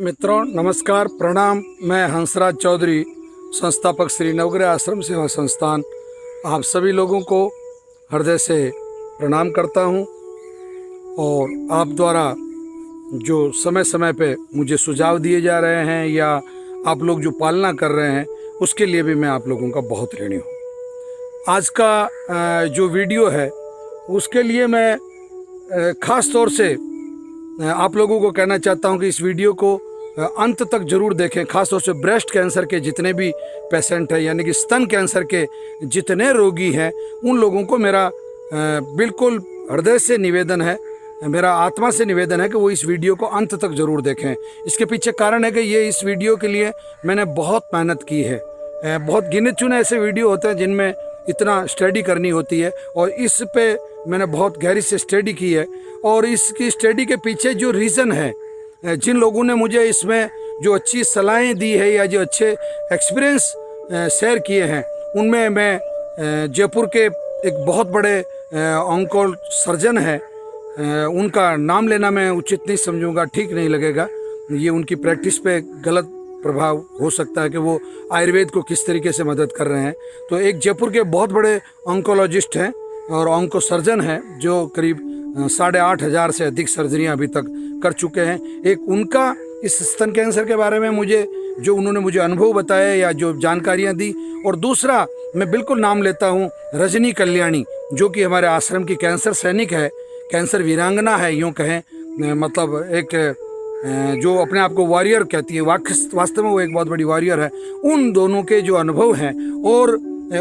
मित्रों नमस्कार, प्रणाम। मैं हंसराज चौधरी, संस्थापक श्री नवग्रह आश्रम सेवा संस्थान, आप सभी लोगों को हृदय से प्रणाम करता हूं। और आप द्वारा जो समय समय पे मुझे सुझाव दिए जा रहे हैं या आप लोग जो पालना कर रहे हैं, उसके लिए भी मैं आप लोगों का बहुत ऋणी हूं। आज का जो वीडियो है उसके लिए मैं ख़ास तौर से आप लोगों को कहना चाहता हूं कि इस वीडियो को अंत तक जरूर देखें। खास तौर से ब्रेस्ट कैंसर के जितने भी पेशेंट हैं, यानी कि स्तन कैंसर के जितने रोगी हैं, उन लोगों को मेरा बिल्कुल हृदय से निवेदन है, मेरा आत्मा से निवेदन है कि वो इस वीडियो को अंत तक जरूर देखें। इसके पीछे कारण है कि ये इस वीडियो के लिए मैंने बहुत मेहनत की है। बहुत गिने चुने ऐसे वीडियो होते हैं जिनमें इतना स्टडी करनी होती है, और इस पे मैंने बहुत गहरी से स्टडी की है। और इसकी स्टडी के पीछे जो रीज़न है, जिन लोगों ने मुझे इसमें जो अच्छी सलाहें दी है या जो अच्छे एक्सपीरियंस शेयर किए हैं, उनमें मैं जयपुर के एक बहुत बड़े ऑन्को सर्जन हैं, उनका नाम लेना मैं उचित नहीं समझूंगा, ठीक नहीं लगेगा। ये उनकी प्रैक्टिस पे गलत प्रभाव हो सकता है कि वो आयुर्वेद को किस तरीके से मदद कर रहे हैं। तो एक जयपुर के बहुत बड़े ऑन्कोलॉजिस्ट हैं और ऑन्को सर्जन हैं, जो करीब 8,500 से अधिक सर्जरियां अभी तक कर चुके हैं। एक उनका इस स्तन कैंसर के बारे में जो उन्होंने मुझे अनुभव बताया या जो जानकारियां दी, और दूसरा मैं बिल्कुल नाम लेता हूं रजनी कल्याणी, जो कि हमारे आश्रम की कैंसर सैनिक है, कैंसर वीरांगना है, यूँ कहें। मतलब एक जो अपने आप को वॉरियर कहती है, वास्तव में वो एक बहुत बड़ी वॉरियर है। उन दोनों के जो अनुभव हैं, और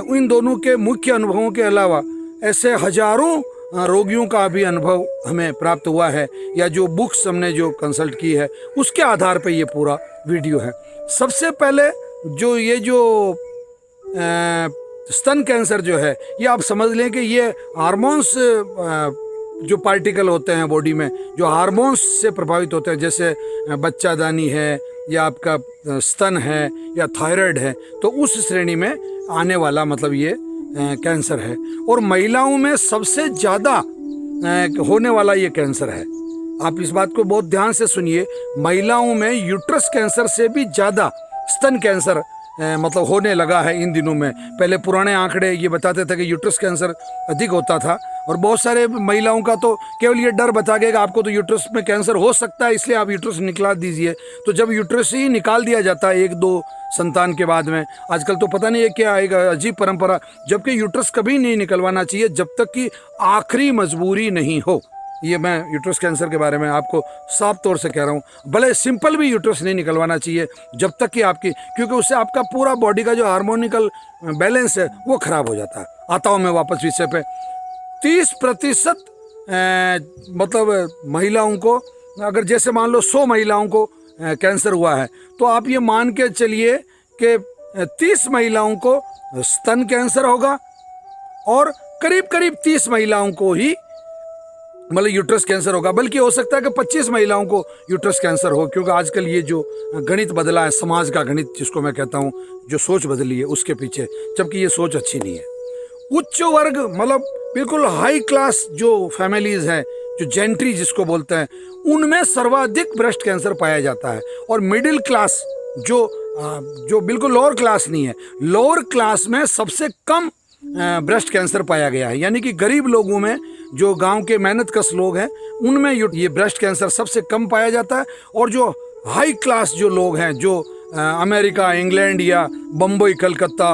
इन दोनों के मुख्य अनुभवों के अलावा ऐसे हजारों रोगियों का भी अनुभव हमें प्राप्त हुआ है, या जो बुक्स हमने जो कंसल्ट की है, उसके आधार पर ये पूरा वीडियो है। सबसे पहले जो स्तन कैंसर जो है, ये आप समझ लें कि ये हार्मोन्स जो पार्टिकल होते हैं बॉडी में, जो हार्मोन्स से प्रभावित होते हैं, जैसे बच्चादानी है या आपका स्तन है या थायराइड है, तो उस श्रेणी में आने वाला मतलब ये कैंसर है। और महिलाओं में सबसे ज़्यादा होने वाला ये कैंसर है। आप इस बात को बहुत ध्यान से सुनिए, महिलाओं में यूट्रस कैंसर से भी ज़्यादा स्तन कैंसर मतलब होने लगा है इन दिनों में। पहले पुराने आंकड़े ये बताते थे कि यूट्रस कैंसर अधिक होता था, और बहुत सारे महिलाओं का तो केवल ये डर बता गया कि आपको तो यूट्रस में कैंसर हो सकता है, इसलिए आप यूट्रस निकाल दीजिए। तो जब यूट्रस ही निकाल दिया जाता है 1-2 संतान के बाद में, आजकल तो पता नहीं है क्या एक अजीब परंपरा, जबकि यूट्रस कभी नहीं निकलवाना चाहिए जब तक कि आखिरी मजबूरी नहीं हो। ये मैं यूट्रस कैंसर के बारे में आपको साफ तौर से कह रहा हूँ। भले सिंपल भी यूट्रस नहीं निकलवाना चाहिए जब तक कि क्योंकि उससे आपका पूरा बॉडी का जो हार्मोनिकल बैलेंस है वो खराब हो जाता है। आता हूँ मैं वापस विषय पे। 30% मतलब महिलाओं को, अगर जैसे मान लो 100 महिलाओं को कैंसर हुआ है, तो आप ये मान के चलिए कि 30 महिलाओं को स्तन कैंसर होगा, और करीब करीब 30 महिलाओं को ही मतलब यूट्रस कैंसर होगा। बल्कि हो सकता है कि 25 महिलाओं को यूट्रस कैंसर हो, क्योंकि आजकल ये जो गणित बदला है, समाज का गणित जिसको मैं कहता हूँ, जो सोच बदली है उसके पीछे, जबकि ये सोच अच्छी नहीं है। उच्च वर्ग मतलब बिल्कुल हाई क्लास जो फैमिलीज हैं, जो जेंट्री जिसको बोलते हैं, उनमें सर्वाधिक ब्रेस्ट कैंसर पाया जाता है। और मिडिल क्लास जो बिल्कुल लोअर क्लास नहीं है, लोअर क्लास में सबसे कम ब्रेस्ट कैंसर पाया गया है। यानी कि गरीब लोगों में, जो गांव के मेहनतकश लोग हैं, उनमें ये ब्रेस्ट कैंसर सबसे कम पाया जाता है। और जो हाई क्लास जो लोग हैं, जो अमेरिका, इंग्लैंड या बम्बई, कलकत्ता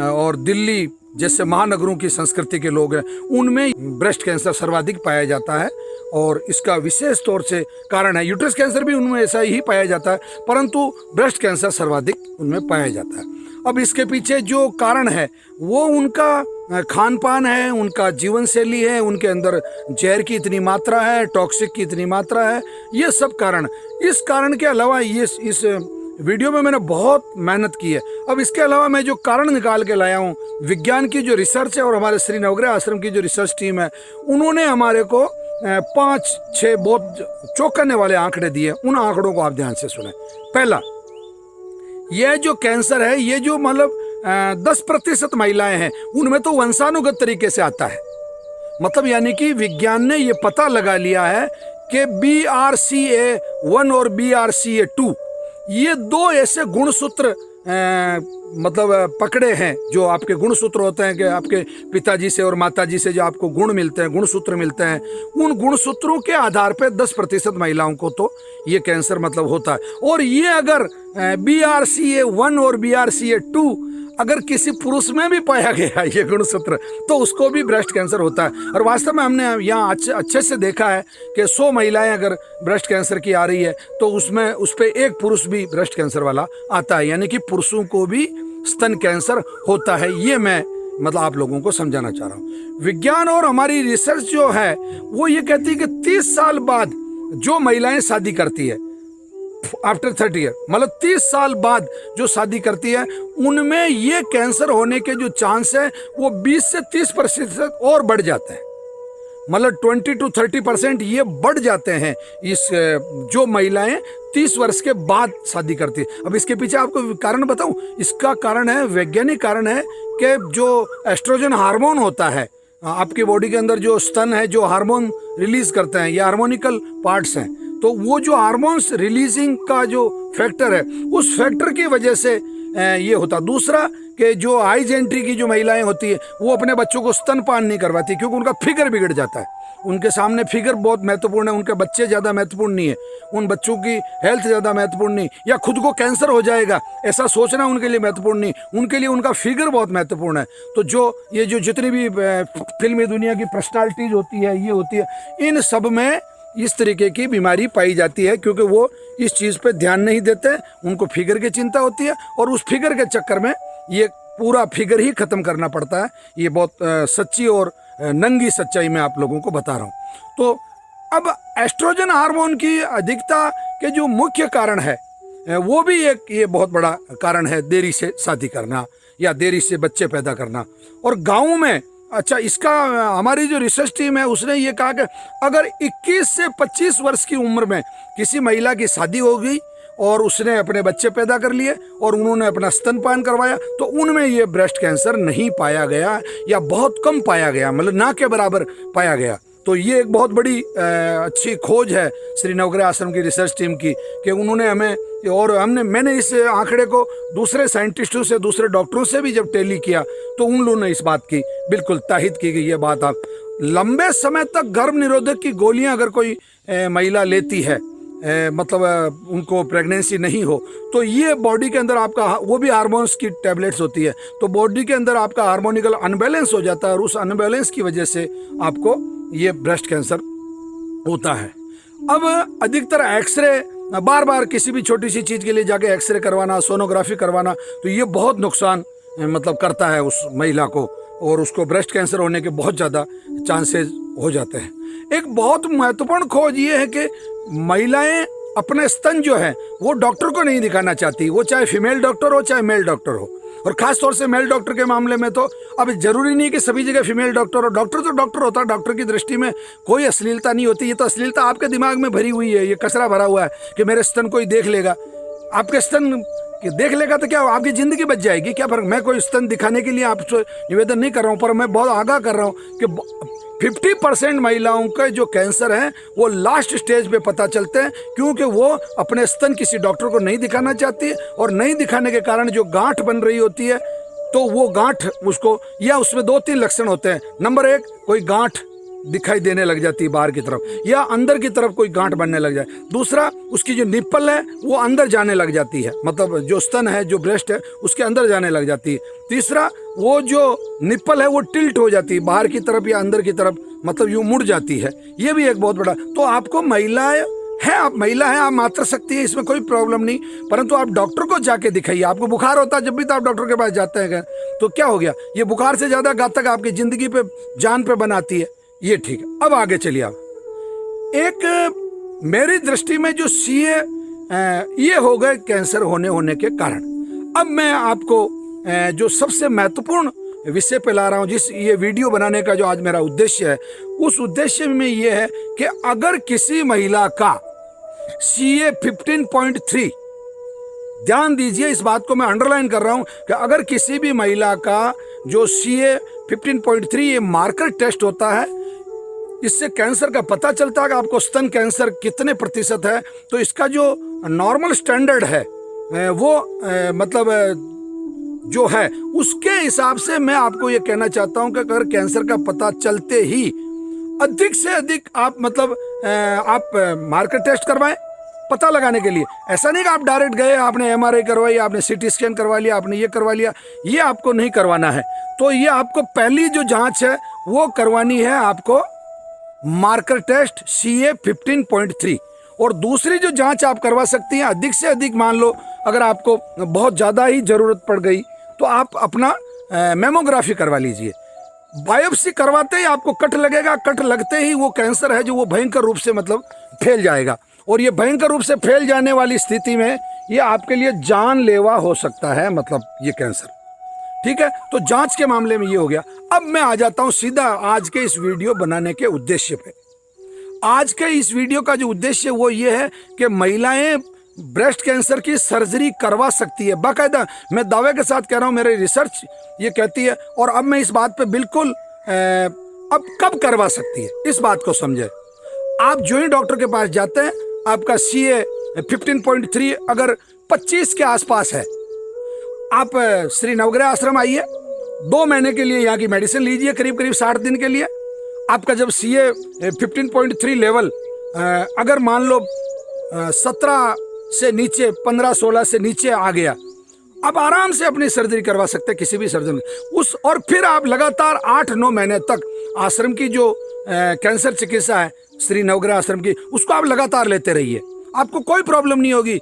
और दिल्ली जैसे महानगरों की संस्कृति के लोग हैं, उनमें ब्रेस्ट कैंसर सर्वाधिक पाया जाता है। और इसका विशेष तौर से कारण है, यूट्रस कैंसर भी उनमें ऐसा ही पाया जाता है, परंतु ब्रेस्ट कैंसर सर्वाधिक उनमें पाया जाता है। अब इसके पीछे जो कारण है वो उनका खान पान है, उनका जीवन शैली है, उनके अंदर जहर की इतनी मात्रा है, टॉक्सिक की इतनी मात्रा है, ये सब कारण। इस कारण के अलावा इस वीडियो में मैंने बहुत मेहनत की है। अब इसके अलावा मैं जो कारण निकाल के लाया हूँ, विज्ञान की जो रिसर्च है और हमारे श्री नवग्रह आश्रम की जो रिसर्च टीम है, उन्होंने हमारे को 5-6 बहुत चौंकाने वाले आंकड़े दिए। उन आंकड़ों को आप ध्यान से सुने। पहला, यह जो कैंसर है, ये जो मतलब 10% महिलाएं हैं, उनमें तो वंशानुगत तरीके से आता है। मतलब यानी कि विज्ञान ने ये पता लगा लिया है कि BRCA1 और BRCA2 ये दो ऐसे गुणसूत्र मतलब पकड़े हैं, जो आपके गुणसूत्र होते हैं कि आपके पिताजी से और माताजी से जो आपको गुण मिलते हैं, गुणसूत्र मिलते हैं, उन गुणसूत्रों के आधार पे 10% महिलाओं को तो ये कैंसर मतलब होता है। और ये अगर BRCA1 और BRCA2 अगर किसी पुरुष में भी पाया गया ये गुणसूत्र, तो उसको भी ब्रेस्ट कैंसर होता है। और वास्तव में हमने यहाँ अच्छे से देखा है कि 100 महिलाएं अगर ब्रेस्ट कैंसर की आ रही है तो उसमें उस पर एक पुरुष भी ब्रेस्ट कैंसर वाला आता है, यानी कि पुरुषों को भी स्तन कैंसर होता है। ये मैं मतलब आप लोगों को समझाना चाह रहा हूँ। विज्ञान और हमारी रिसर्च जो है वो ये कहती है कि 30 साल बाद जो महिलाएं शादी करती है, आफ्टर 30 ईयर, मतलब 30 साल बाद जो शादी करती है, उनमें ये कैंसर होने के जो चांस है वो 20 से 30% और बढ़ जाते हैं। मतलब 20 to 30% ये बढ़ जाते हैं इस जो महिलाएं 30 वर्ष के बाद शादी करती है। अब इसके पीछे आपको कारण बताऊं, इसका कारण है, वैज्ञानिक कारण है कि जो एस्ट्रोजन हार्मोन होता है आपकी बॉडी के अंदर, जो स्तन है जो हार्मोन रिलीज करते हैं, ये हार्मोनिकल पार्ट्स हैं, तो वो जो हार्मोन्स रिलीजिंग का जो फैक्टर है उस फैक्टर की वजह से ये होता। दूसरा कि जो हाई जेंट्री की जो महिलाएं होती है वो अपने बच्चों को स्तनपान नहीं करवाती क्योंकि उनका फिगर बिगड़ जाता है। उनके सामने फिगर बहुत महत्वपूर्ण है, उनके बच्चे ज़्यादा महत्वपूर्ण नहीं है, उन बच्चों की हेल्थ ज़्यादा महत्वपूर्ण नहीं, या खुद को कैंसर हो जाएगा ऐसा सोचना उनके लिए महत्वपूर्ण नहीं, उनके लिए उनका फिगर बहुत महत्वपूर्ण है। तो जो ये जो जितनी भी फिल्मी दुनिया की पर्सनालिटीज होती है, ये होती है, इन सब में इस तरीके की बीमारी पाई जाती है क्योंकि वो इस चीज़ पे ध्यान नहीं देते, उनको फिगर की चिंता होती है और उस फिगर के चक्कर में ये पूरा फिगर ही खत्म करना पड़ता है। ये बहुत सच्ची और नंगी सच्चाई मैं आप लोगों को बता रहा हूँ। तो अब एस्ट्रोजन हार्मोन की अधिकता के जो मुख्य कारण है वो भी एक ये बहुत बड़ा कारण है, देरी से शादी करना या देरी से बच्चे पैदा करना। और गाँव में अच्छा, इसका हमारी जो रिसर्च टीम है उसने ये कहा कि अगर 21 से 25 वर्ष की उम्र में किसी महिला की शादी हो गई और उसने अपने बच्चे पैदा कर लिए और उन्होंने अपना स्तनपान करवाया तो उनमें ये ब्रेस्ट कैंसर नहीं पाया गया या बहुत कम पाया गया, मतलब ना के बराबर पाया गया। तो ये एक बहुत बड़ी अच्छी खोज है श्री नवग्रह आश्रम की रिसर्च टीम की कि उन्होंने हमें, और मैंने इस आंकड़े को दूसरे साइंटिस्टों से, दूसरे डॉक्टरों से भी जब टैली किया तो उन लोगों ने इस बात की बिल्कुल तायद की कि ये बात आप लंबे समय तक गर्भ निरोधक की गोलियां अगर कोई महिला लेती है, मतलब उनको प्रेगनेंसी नहीं हो, तो ये बॉडी के अंदर आपका, वो भी हार्मोन्स की टैबलेट्स होती है, तो बॉडी के अंदर आपका हार्मोनिकल अनबैलेंस हो जाता है और उस अनबैलेंस की वजह से आपको ये ब्रेस्ट कैंसर होता है। अब अधिकतर एक्सरे, बार बार किसी भी छोटी सी चीज़ के लिए जाके एक्सरे करवाना, सोनोग्राफी करवाना, तो ये बहुत नुकसान मतलब करता है उस महिला को और उसको ब्रेस्ट कैंसर होने के बहुत ज़्यादा चांसेस हो जाते हैं। एक बहुत महत्वपूर्ण खोज ये है कि महिलाएं अपने स्तन जो है वो डॉक्टर को नहीं दिखाना चाहती, वो चाहे फीमेल डॉक्टर हो चाहे मेल डॉक्टर हो, और खास तौर से मेल डॉक्टर के मामले में तो अब जरूरी नहीं कि सभी जगह फीमेल डॉक्टर हो, डॉक्टर तो डॉक्टर होता है, डॉक्टर की दृष्टि में कोई अश्लीलता नहीं होती। ये तो अश्लीलता आपके दिमाग में भरी हुई है, ये कचरा भरा हुआ है कि मेरे स्तन कोई देख लेगा। आपके स्तन देख लेगा तो क्या आपकी जिंदगी बच जाएगी, क्या फर्क। मैं कोई स्तन दिखाने के लिए आपसे निवेदन नहीं कर रहा हूँ, पर मैं बहुत आगाह कर रहा हूँ कि 50% महिलाओं के जो कैंसर हैं वो लास्ट स्टेज पे पता चलते हैं क्योंकि वो अपने स्तन किसी डॉक्टर को नहीं दिखाना चाहती, और नहीं दिखाने के कारण जो गांठ बन रही होती है तो वो गांठ उसको, या उसमें 2-3 लक्षण होते हैं। नंबर 1, कोई गांठ दिखाई देने लग जाती है बाहर की तरफ, या अंदर की तरफ कोई गांठ बनने लग जाए। दूसरा, उसकी जो निप्पल है वो अंदर जाने लग जाती है, मतलब जो स्तन है, जो ब्रेस्ट है, उसके अंदर जाने लग जाती है। तीसरा, वो जो निप्पल है वो टिल्ट हो जाती है बाहर की तरफ या अंदर की तरफ, मतलब यूँ मुड़ जाती है। ये भी एक बहुत बड़ा। तो आपको महिलाएं है, आप महिला है, आप मात्र शक्ति है, इसमें कोई प्रॉब्लम नहीं, परंतु आप डॉक्टर को जाके दिखाइए। आपको बुखार होता है जब भी तो आप डॉक्टर के पास जाते हैं, तो क्या हो गया, ये बुखार से ज़्यादा घातक आपकी ज़िंदगी पे, जान पे बनाती है। ये ठीक है। अब आगे चलिए। आप एक मेरी दृष्टि में जो सीए ये हो गए कैंसर होने के कारण। अब मैं आपको जो सबसे महत्वपूर्ण विषय पे ला रहा हूँ, जिस ये वीडियो बनाने का जो आज मेरा उद्देश्य है, उस उद्देश्य में ये है कि अगर किसी महिला का CA 15.3, ध्यान दीजिए इस बात को मैं अंडरलाइन कर रहा हूँ कि अगर किसी भी महिला का जो CA 15.3 ये मार्कर टेस्ट होता है, इससे कैंसर का पता चलता है कि आपको स्तन कैंसर कितने प्रतिशत है। तो इसका जो नॉर्मल स्टैंडर्ड है वो मतलब जो है उसके हिसाब से मैं आपको ये कहना चाहता हूं कि अगर कैंसर का पता चलते ही अधिक से अधिक आप मतलब आप मार्कर टेस्ट करवाएं पता लगाने के लिए। ऐसा नहीं कि आप डायरेक्ट गए, आपने एमआरआई करवाई, आपने सीटी स्कैन करवा लिया, आपने ये करवा लिया, ये आपको नहीं करवाना है। तो ये आपको पहली जो जांच है वो करवानी है आपको मार्कर टेस्ट CA 15.3। और दूसरी जो जांच आप करवा सकती हैं अधिक से अधिक, मान लो अगर आपको बहुत ज़्यादा ही ज़रूरत पड़ गई तो आप अपना मेमोग्राफी करवा लीजिए। बायोप्सी करवाते ही आपको कट लगेगा, कट लगते ही वो कैंसर है जो वो भयंकर रूप से मतलब फैल जाएगा, और ये भयंकर रूप से फैल जाने वाली स्थिति में ये आपके लिए जानलेवा हो सकता है, मतलब ये कैंसर। ठीक है, तो जांच के मामले में ये हो गया। अब मैं आ जाता हूं सीधा आज के इस वीडियो बनाने के उद्देश्य पे। आज के इस वीडियो का जो उद्देश्य वो ये है कि महिलाएं ब्रेस्ट कैंसर की सर्जरी करवा सकती है। बाकायदा मैं दावे के साथ कह रहा हूं, मेरी रिसर्च ये कहती है। और अब मैं इस बात पे बिल्कुल अब कब करवा सकती है इस बात को समझे। आप जो ही डॉक्टर के पास जाते हैं, आपका CA 15.3 अगर 25 के आसपास है, आप श्री नवग्रह आश्रम आइए, 2 महीने के लिए यहाँ की मेडिसिन लीजिए, करीब करीब 60 दिन के लिए। आपका जब CA 15.3 लेवल अगर मान लो 17 से नीचे, 15-16 से नीचे आ गया, आप आराम से अपनी सर्जरी करवा सकते हैं किसी भी सर्जन उस। और फिर आप लगातार 8-9 महीने तक आश्रम की जो कैंसर चिकित्सा है श्री नवग्रह आश्रम की, उसको आप लगातार लेते रहिए, आपको कोई प्रॉब्लम नहीं होगी।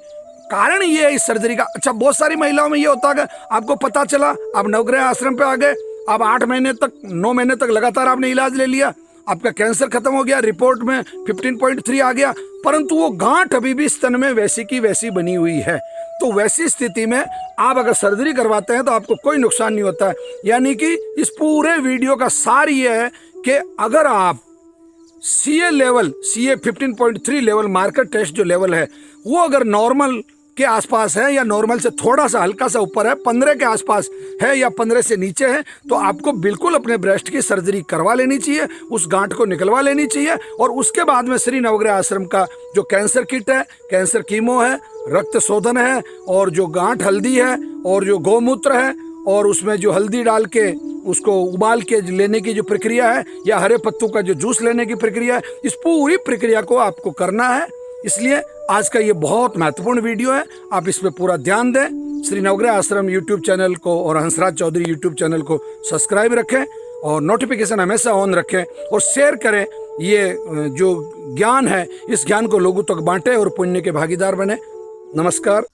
कारण ये है इस सर्जरी का। अच्छा, बहुत सारी महिलाओं में ये होता है आपको पता चला, आप नवग्रह आश्रम पे आ गए, आप 8 महीने तक 9 महीने तक लगातार आपने इलाज ले लिया, आपका कैंसर खत्म हो गया, रिपोर्ट में 15.3 आ गया, परंतु वो गांठ अभी भी स्तन में वैसी की वैसी बनी हुई है। तो वैसी स्थिति में आप अगर सर्जरी करवाते हैं तो आपको कोई नुकसान नहीं होता है। यानी कि इस पूरे वीडियो का सार ये है कि अगर आप CA लेवल, CA 15.3 लेवल मार्कर टेस्ट जो लेवल है वो अगर नॉर्मल के आसपास है या नॉर्मल से थोड़ा सा हल्का सा ऊपर है, 15 के आसपास है या 15 से नीचे है, तो आपको बिल्कुल अपने ब्रेस्ट की सर्जरी करवा लेनी चाहिए, उस गांठ को निकलवा लेनी चाहिए। और उसके बाद में श्री नवग्रह आश्रम का जो कैंसर किट है, कैंसर कीमो है, रक्त शोधन है, और जो गांठ हल्दी है, और जो गौमूत्र है, और उसमें जो हल्दी डाल के उसको उबाल के लेने की जो प्रक्रिया है, या हरे पत्तों का जो जूस लेने की प्रक्रिया है, इस पूरी प्रक्रिया को आपको करना है। इसलिए आज का ये बहुत महत्वपूर्ण वीडियो है, आप इस पे पूरा ध्यान दें। श्री नवग्रह आश्रम यूट्यूब चैनल को और हंसराज चौधरी यूट्यूब चैनल को सब्सक्राइब रखें, और नोटिफिकेशन हमेशा ऑन रखें, और शेयर करें। ये जो ज्ञान है, इस ज्ञान को लोगों तक बांटें और पुण्य के भागीदार बने। नमस्कार।